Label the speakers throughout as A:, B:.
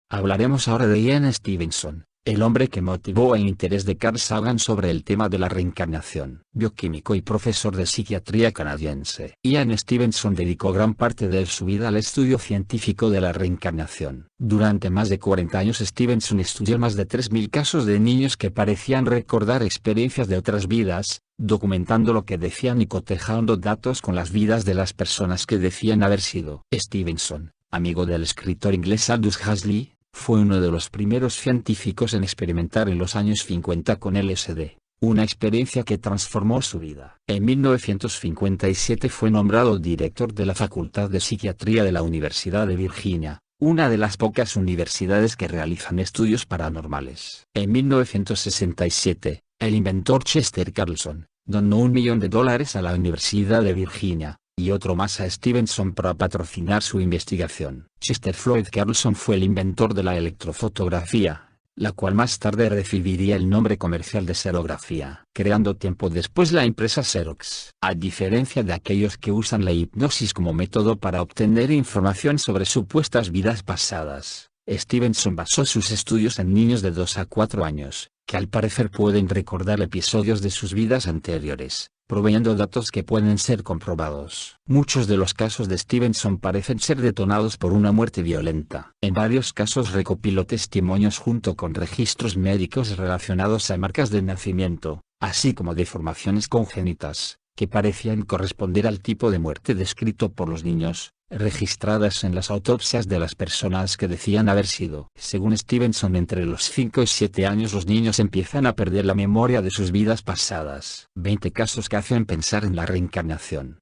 A: Hablaremos ahora de Ian Stevenson, el hombre que motivó el interés de Carl Sagan sobre el tema de la reencarnación. Bioquímico y profesor de psiquiatría canadiense. Ian Stevenson dedicó gran parte de su vida al estudio científico de la reencarnación. Durante más de 40 años Stevenson estudió más de 3.000 casos de niños que parecían recordar experiencias de otras vidas, documentando lo que decían y cotejando datos con las vidas de las personas que decían haber sido. Stevenson, amigo del escritor inglés Aldous Huxley, fue uno de los primeros científicos en experimentar en los años 50 con LSD, una experiencia que transformó su vida. En 1957 fue nombrado director de la Facultad de Psiquiatría de la Universidad de Virginia, una de las pocas universidades que realizan estudios paranormales. En 1967, el inventor Chester Carlson donó $1 millón a la Universidad de Virginia, y otro más a Stevenson para patrocinar su investigación. Chester Floyd Carlson fue el inventor de la electrofotografía, la cual más tarde recibiría el nombre comercial de serografía, creando tiempo después la empresa Xerox. A diferencia de aquellos que usan la hipnosis como método para obtener información sobre supuestas vidas pasadas, Stevenson basó sus estudios en niños de 2 a 4 años, que al parecer pueden recordar episodios de sus vidas anteriores, proveyendo datos que pueden ser comprobados. Muchos de los casos de Stevenson parecen ser detonados por una muerte violenta. En varios casos recopiló testimonios junto con registros médicos relacionados a marcas de nacimiento, así como deformaciones congénitas, que parecían corresponder al tipo de muerte descrito por los niños, registradas en las autopsias de las personas que decían haber sido. Según Stevenson, entre los 5 y 7 años los niños empiezan a perder la memoria de sus vidas pasadas. 20 casos que hacen pensar en la reencarnación.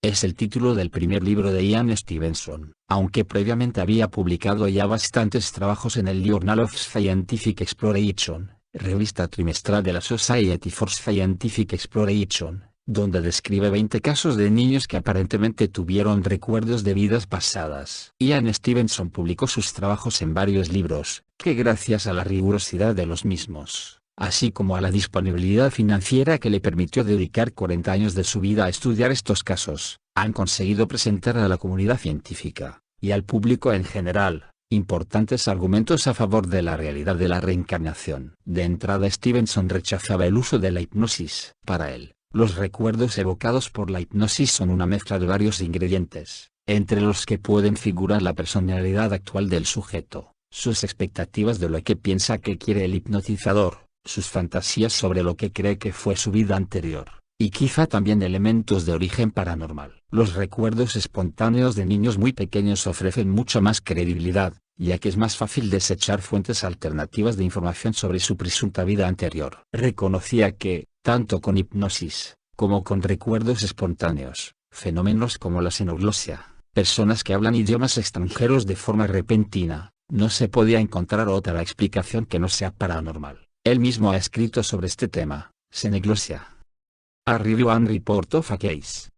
A: Es el título del primer libro de Ian Stevenson, aunque previamente había publicado ya bastantes trabajos en el Journal of Scientific Exploration, revista trimestral de la Society for Scientific Exploration, donde describe 20 casos de niños que aparentemente tuvieron recuerdos de vidas pasadas. Ian Stevenson publicó sus trabajos en varios libros, que gracias a la rigurosidad de los mismos, así como a la disponibilidad financiera que le permitió dedicar 40 años de su vida a estudiar estos casos, han conseguido presentar a la comunidad científica, y al público en general, importantes argumentos a favor de la realidad de la reencarnación. De entrada, Stevenson rechazaba el uso de la hipnosis. Para él, los recuerdos evocados por la hipnosis son una mezcla de varios ingredientes, entre los que pueden figurar la personalidad actual del sujeto, sus expectativas de lo que piensa que quiere el hipnotizador, sus fantasías sobre lo que cree que fue su vida anterior, y quizá también elementos de origen paranormal. Los recuerdos espontáneos de niños muy pequeños ofrecen mucha más credibilidad, ya que es más fácil desechar fuentes alternativas de información sobre su presunta vida anterior. Reconocía que, tanto con hipnosis, como con recuerdos espontáneos, fenómenos como la xenoglosia, personas que hablan idiomas extranjeros de forma repentina, no se podía encontrar otra explicación que no sea paranormal. Él mismo ha escrito sobre este tema, xenoglosia. A Review and Report of a Case.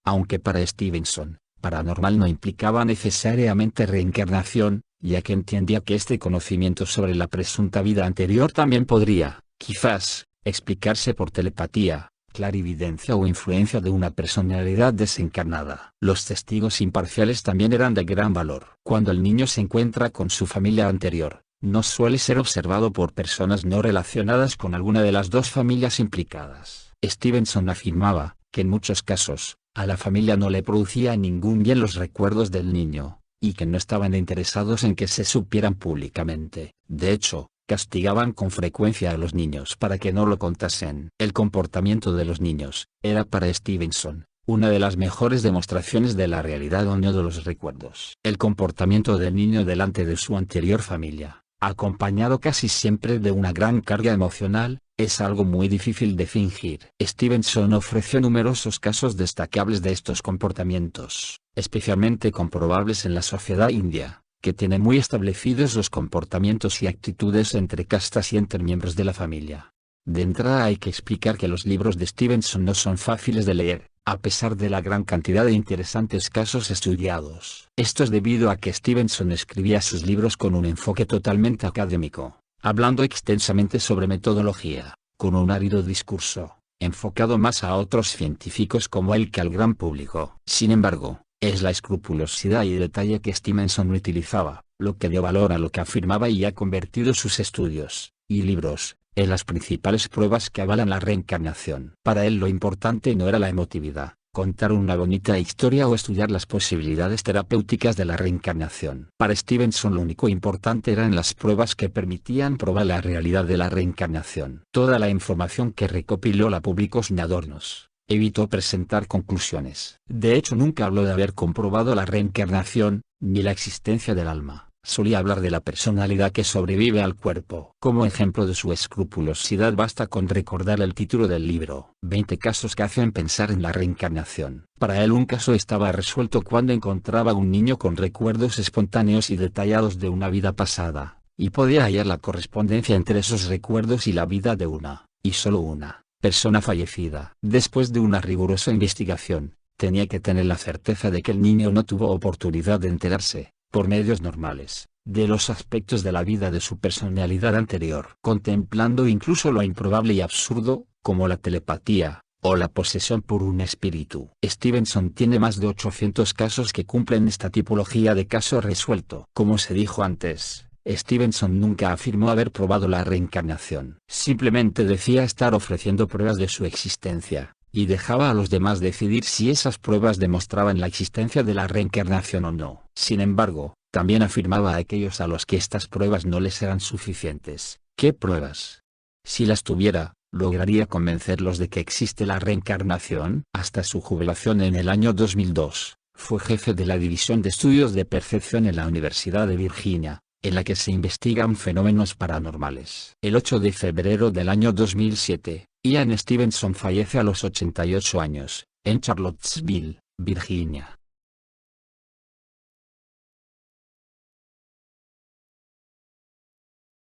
A: Aunque para Stevenson, paranormal no implicaba necesariamente reencarnación, ya que entendía que este conocimiento sobre la presunta vida anterior también podría, quizás, explicarse por telepatía, clarividencia o influencia de una personalidad desencarnada. Los testigos imparciales también eran de gran valor. Cuando el niño se encuentra con su familia anterior, no suele ser observado por personas no relacionadas con alguna de las dos familias implicadas. Stevenson afirmaba, que en muchos casos, a la familia no le producía ningún bien los recuerdos del niño, y que no estaban interesados en que se supieran públicamente. De hecho, castigaban con frecuencia a los niños para que no lo contasen. El comportamiento de los niños, era para Stevenson, una de las mejores demostraciones de la realidad o no de los recuerdos. El comportamiento del niño delante de su anterior familia, acompañado casi siempre de una gran carga emocional, es algo muy difícil de fingir. Stevenson ofreció numerosos casos destacables de estos comportamientos, especialmente comprobables en la sociedad india, que tiene muy establecidos los comportamientos y actitudes entre castas y entre miembros de la familia. De entrada hay que explicar que los libros de Stevenson no son fáciles de leer, a pesar de la gran cantidad de interesantes casos estudiados. Esto es debido a que Stevenson escribía sus libros con un enfoque totalmente académico, hablando extensamente sobre metodología, con un árido discurso, enfocado más a otros científicos como él que al gran público. Sin embargo, Es la escrupulosidad y detalle que Stevenson utilizaba, lo que dio valor a lo que afirmaba y ha convertido sus estudios, y libros, en las principales pruebas que avalan la reencarnación. Para él lo importante no era la emotividad, contar una bonita historia o estudiar las posibilidades terapéuticas de la reencarnación. Para Stevenson lo único importante eran las pruebas que permitían probar la realidad de la reencarnación. Toda la información que recopiló la publicó sin adornos. Evitó presentar conclusiones. De hecho nunca habló de haber comprobado la reencarnación, ni la existencia del alma. Solía hablar de la personalidad que sobrevive al cuerpo. Como ejemplo de su escrupulosidad basta con recordar el título del libro, 20 casos que hacen pensar en la reencarnación. Para él un caso estaba resuelto cuando encontraba a un niño con recuerdos espontáneos y detallados de una vida pasada, y podía hallar la correspondencia entre esos recuerdos y la vida de una, y solo una, persona fallecida. Después de una rigurosa investigación, tenía que tener la certeza de que el niño no tuvo oportunidad de enterarse, por medios normales, de los aspectos de la vida de su personalidad anterior. Contemplando incluso lo improbable y absurdo, como la telepatía, o la posesión por un espíritu. Stevenson tiene más de 800 casos que cumplen esta tipología de caso resuelto. Como se dijo antes, Stevenson nunca afirmó haber probado la reencarnación. Simplemente decía estar ofreciendo pruebas de su existencia, y dejaba a los demás decidir si esas pruebas demostraban la existencia de la reencarnación o no. Sin embargo, también afirmaba a aquellos a los que estas pruebas no les eran suficientes. ¿Qué pruebas? Si las tuviera, ¿lograría convencerlos de que existe la reencarnación? Hasta su jubilación en el año 2002, fue jefe de la División de Estudios de Percepción en la Universidad de Virginia, en la que se investigan fenómenos paranormales. El 8 de febrero del año 2007, Ian Stevenson fallece a los 88 años, en Charlottesville, Virginia.